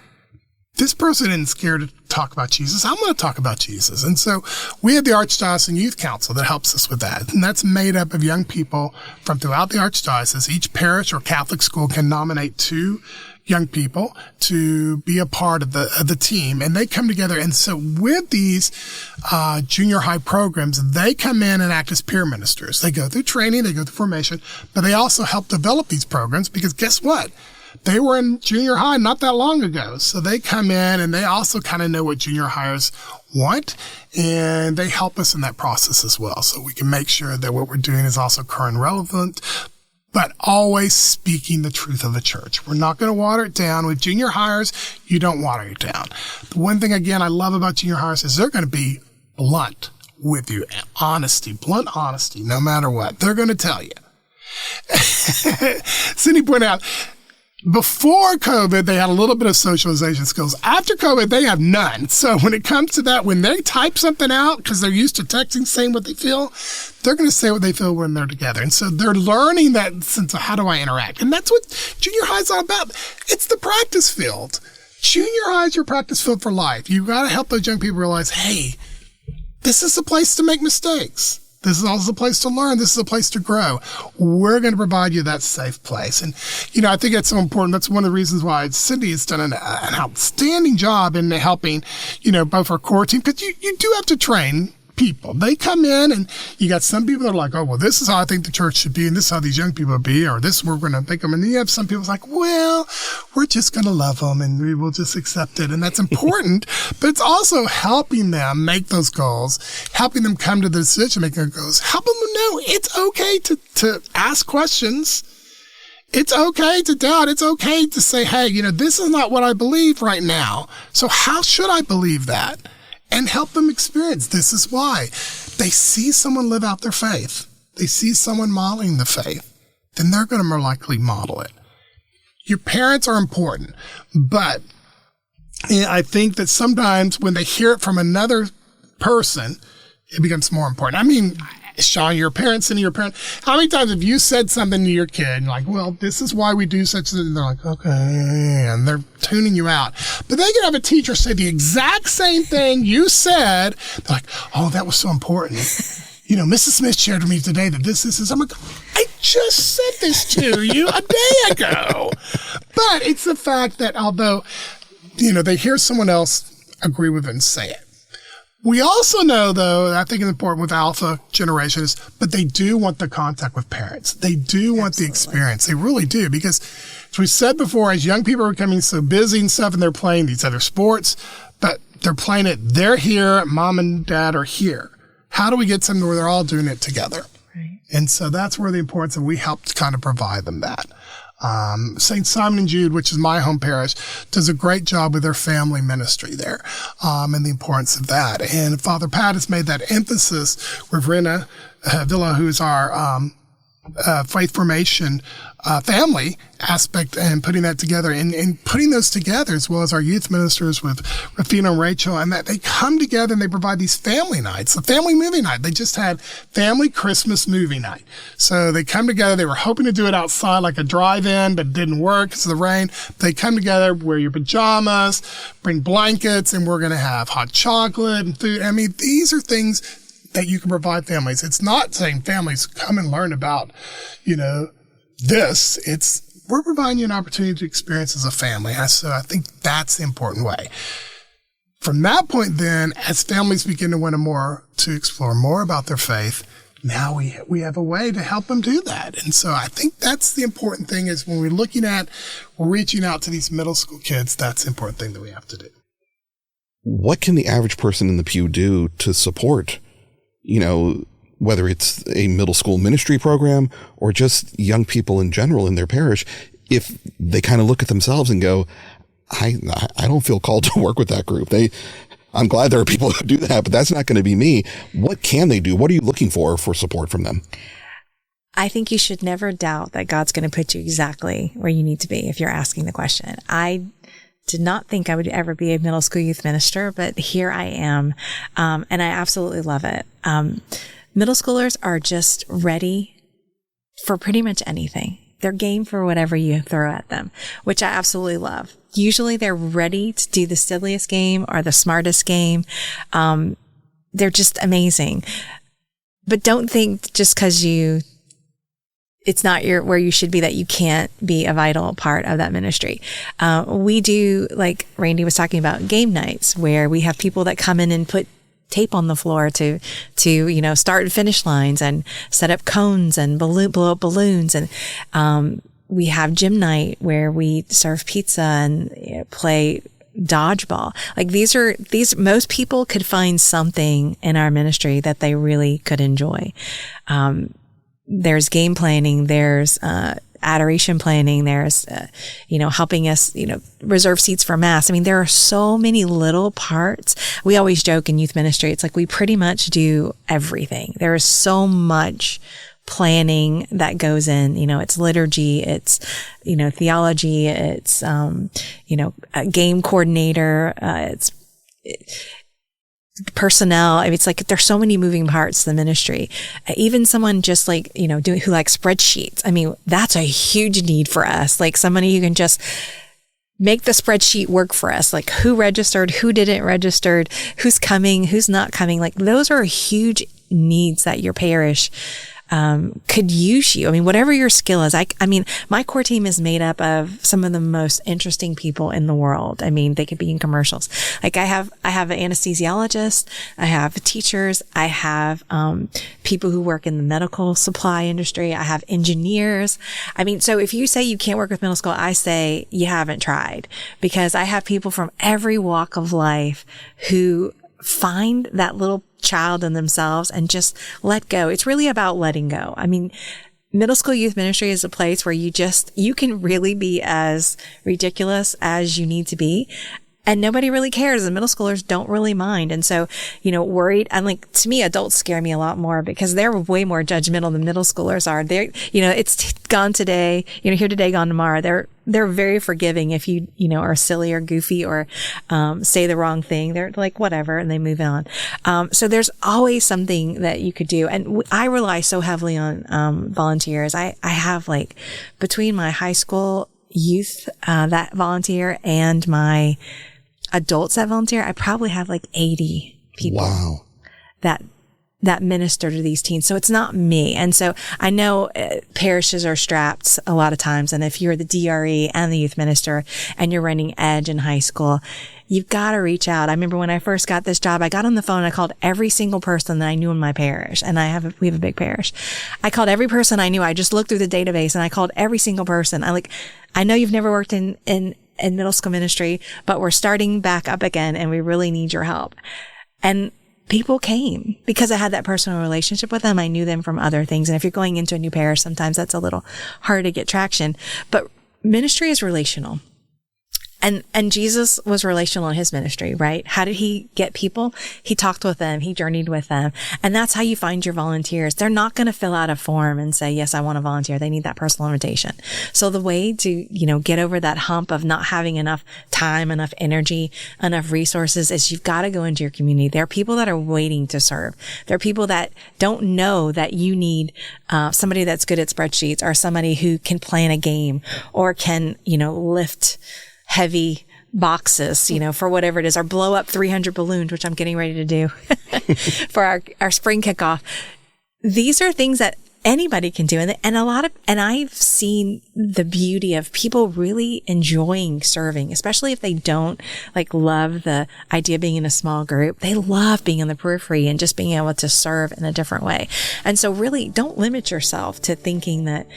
this person isn't scared to talk about Jesus. I'm going to talk about Jesus. And so we have the Archdiocesan Youth Council that helps us with that. And that's made up of young people from throughout the Archdiocese. Each parish or Catholic school can nominate 2 young people to be a part of the team. And they come together. And so with these junior high programs, they come in and act as peer ministers. They go through training, they go through formation, but they also help develop these programs because guess what? They were in junior high not that long ago. So they come in and they also kind of know what junior hires want, and they help us in that process as well. So we can make sure that what we're doing is also current and relevant, but always speaking the truth of the church. We're not going to water it down. With junior hires, you don't water it down. The one thing, again, I love about junior hires is they're going to be blunt with you. Blunt honesty, no matter what. They're going to tell you. Cindy pointed out, Before COVID, they had a little bit of socialization skills. After COVID, they have none. So when it comes to that, when they type something out, because they're used to texting, saying what they feel, they're going to say what they feel when they're together. And so they're learning that sense of how do I interact? And that's what junior high is all about. It's the practice field. Junior high is your practice field for life. You got to help those young people realize, hey, this is a place to make mistakes. This is also a place to learn. This is a place to grow. We're going to provide you that safe place. And, I think that's so important. That's one of the reasons why Cindy has done an outstanding job in helping, both our core team, because you do have to train people. They come in and you got some people that are like, oh, well, this is how I think the church should be, and this is how these young people be, or this is where we're going to think them. And then you have some people like, well, we're just going to love them and we will just accept it. And that's important, but it's also helping them make those goals, helping them come to the decision-making goals, helping them know it's okay to ask questions. It's okay to doubt. It's okay to say, hey, this is not what I believe right now. So how should I believe that? And help them experience this is why. They see someone live out their faith. They see someone modeling the faith. Then they're going to more likely model it. Your parents are important, but I think that sometimes when they hear it from another person, it becomes more important. I mean, Sean, your parents and your parent, how many times have you said something to your kid and like, well, this is why we do such and they're like, okay, and they're tuning you out. But they can have a teacher say the exact same thing you said. They're like, oh, that was so important. Mrs. Smith shared with me today that this is. I'm like, I just said this to you a day ago. But it's the fact that although, they hear someone else agree with it and say it. We also know, though, I think it's important with alpha generations, but they do want the contact with parents. They do want the experience. They really do. Because, as we said before, as young people are becoming so busy and stuff, and they're playing these other sports, but they're playing it, they're here, mom and dad are here. How do we get something where they're all doing it together? Right. And so that's where the importance of we help to kind of provide them that. St. Simon and Jude, which is my home parish, does a great job with their family ministry there, and the importance of that. And Father Pat has made that emphasis with Rena Villa, who's our faith formation family aspect, and putting that together and putting those together, as well as our youth ministers with Rafina and Rachel, and that they come together and they provide these family nights, a family movie night. They just had family Christmas movie night. So they come together. They were hoping to do it outside like a drive-in, but it didn't work because of the rain. They come together, wear your pajamas, bring blankets, and we're going to have hot chocolate and food. I mean, these are things that you can provide families. It's not saying families come and learn about, this. It's we're providing you an opportunity to experience as a family. So I think that's the important way. From that point, then, as families begin to want to explore more about their faith, now we have a way to help them do that. And so I think that's the important thing is when we're reaching out to these middle school kids, that's the important thing that we have to do. What can the average person in the pew do to support, whether it's a middle school ministry program or just young people in general in their parish, if they kind of look at themselves and go, I don't feel called to work with that group. I'm glad there are people who do that, but that's not going to be me. What can they do? What are you looking for support from them? I think you should never doubt that God's going to put you exactly where you need to be if you're asking the question. I did not think I would ever be a middle school youth minister, but here I am. And I absolutely love it. Middle schoolers are just ready for pretty much anything. They're game for whatever you throw at them, which I absolutely love. Usually they're ready to do the silliest game or the smartest game. They're just amazing. But don't think just because it's not where you should be that you can't be a vital part of that ministry. We do, like Randy was talking about, game nights where we have people that come in and put tape on the floor to start and finish lines and set up cones and blow up balloons. And we have gym night where we serve pizza and play dodgeball. Like most people could find something in our ministry that they really could enjoy. There's game planning, there's adoration planning, there's helping us reserve seats for mass. I mean, there are so many little parts. We always joke in youth ministry, it's like we pretty much do everything. There is so much planning that goes in, it's liturgy, it's, theology, it's, a game coordinator, it's personnel. I mean, it's like there's so many moving parts to the ministry. Even someone just who likes spreadsheets. I mean, that's a huge need for us. Like somebody who can just make the spreadsheet work for us. Like who registered, who didn't register, who's coming, who's not coming. Like those are huge needs that your parish could use you. I mean, whatever your skill is. I mean, my core team is made up of some of the most interesting people in the world. I mean, they could be in commercials. Like I have an anesthesiologist, I have teachers, I have people who work in the medical supply industry, I have engineers. I mean, so if you say you can't work with middle school, I say you haven't tried, because I have people from every walk of life who find that little child in themselves and just let go. It's really about letting go. I mean, middle school youth ministry is a place where you can really be as ridiculous as you need to be. And nobody really cares. The middle schoolers don't really mind. And so, worried. And like, to me, adults scare me a lot more because they're way more judgmental than middle schoolers are. They're, it's gone today, here today, gone tomorrow. They're very forgiving if you are silly or goofy or, say the wrong thing. They're like, whatever, and they move on. So there's always something that you could do. And I rely so heavily on, volunteers. I have between my high school youth, that volunteer and my adults that volunteer, I probably have 80 people. Wow. that minister to these teens. So it's not me. And so I know parishes are strapped a lot of times. And if you're the DRE and the youth minister and you're running Edge in high school, you've got to reach out. I remember when I first got this job, I got on the phone and I called every single person that I knew in my parish. And we have a big parish. I called every person I knew. I just looked through the database and I called every single person. I know you've never worked in middle school ministry, but we're starting back up again and we really need your help. And people came because I had that personal relationship with them. I knew them from other things. And if you're going into a new parish, sometimes that's a little hard to get traction, but ministry is relational. And Jesus was relational in his ministry, right? How did he get people? He talked with them. He journeyed with them. And that's how you find your volunteers. They're not going to fill out a form and say, yes, I want to volunteer. They need that personal invitation. So the way to, get over that hump of not having enough time, enough energy, enough resources is you've got to go into your community. There are people that are waiting to serve. There are people that don't know that you need, somebody that's good at spreadsheets or somebody who can plan a game or can, lift heavy boxes, for whatever it is, or blow up 300 balloons, which I'm getting ready to do for our spring kickoff. These are things that anybody can do. And I've seen the beauty of people really enjoying serving, especially if they don't love the idea of being in a small group. They love being on the periphery and just being able to serve in a different way. And so really don't limit yourself to thinking that,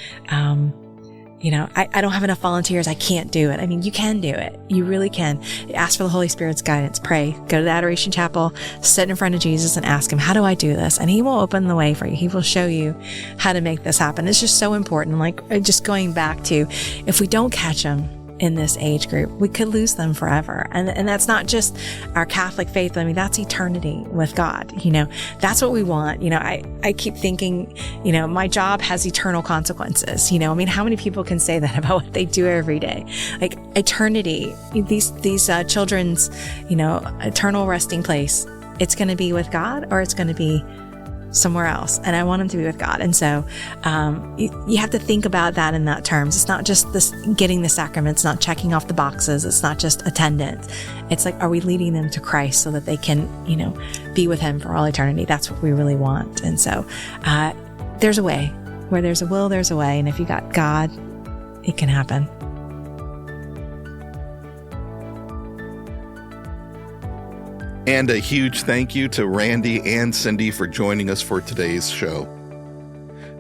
I don't have enough volunteers. I can't do it. I mean, you can do it. You really can. Ask for the Holy Spirit's guidance. Pray. Go to the Adoration Chapel, sit in front of Jesus and ask him, how do I do this? And he will open the way for you. He will show you how to make this happen. It's just so important. Just going back to, if we don't catch them in this age group, we could lose them forever. And that's not just our Catholic faith. I mean, that's eternity with God. That's what we want. I keep thinking, my job has eternal consequences. I mean, how many people can say that about what they do every day? Eternity, these children's, eternal resting place, it's going to be with God or it's going to be somewhere else. And I want them to be with God. And so, you have to think about that in that terms. It's not just this getting the sacraments, not checking off the boxes. It's not just attendance. It's are we leading them to Christ so that they can, be with him for all eternity? That's what we really want. And so, there's a way. Where there's a will, there's a way. And if you got God, it can happen. And a huge thank you to Randy and Cindy for joining us for today's show.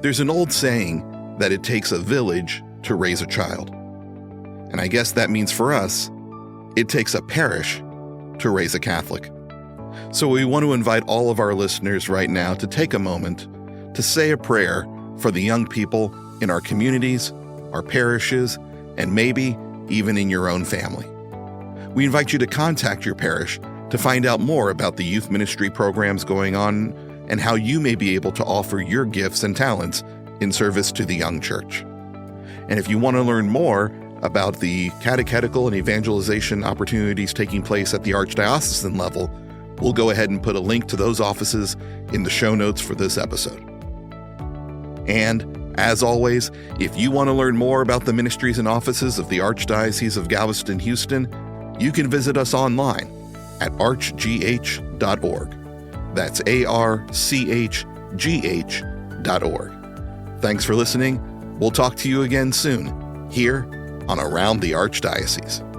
There's an old saying that it takes a village to raise a child. And I guess that means for us, it takes a parish to raise a Catholic. So we want to invite all of our listeners right now to take a moment to say a prayer for the young people in our communities, our parishes, and maybe even in your own family. We invite you to contact your parish to find out more about the youth ministry programs going on and how you may be able to offer your gifts and talents in service to the young church. And if you want to learn more about the catechetical and evangelization opportunities taking place at the Archdiocesan level, we'll go ahead and put a link to those offices in the show notes for this episode. And, as always, if you want to learn more about the ministries and offices of the Archdiocese of Galveston-Houston, you can visit us online at archgh.org. That's archgh.org. Thanks for listening. We'll talk to you again soon, here on Around the Archdiocese.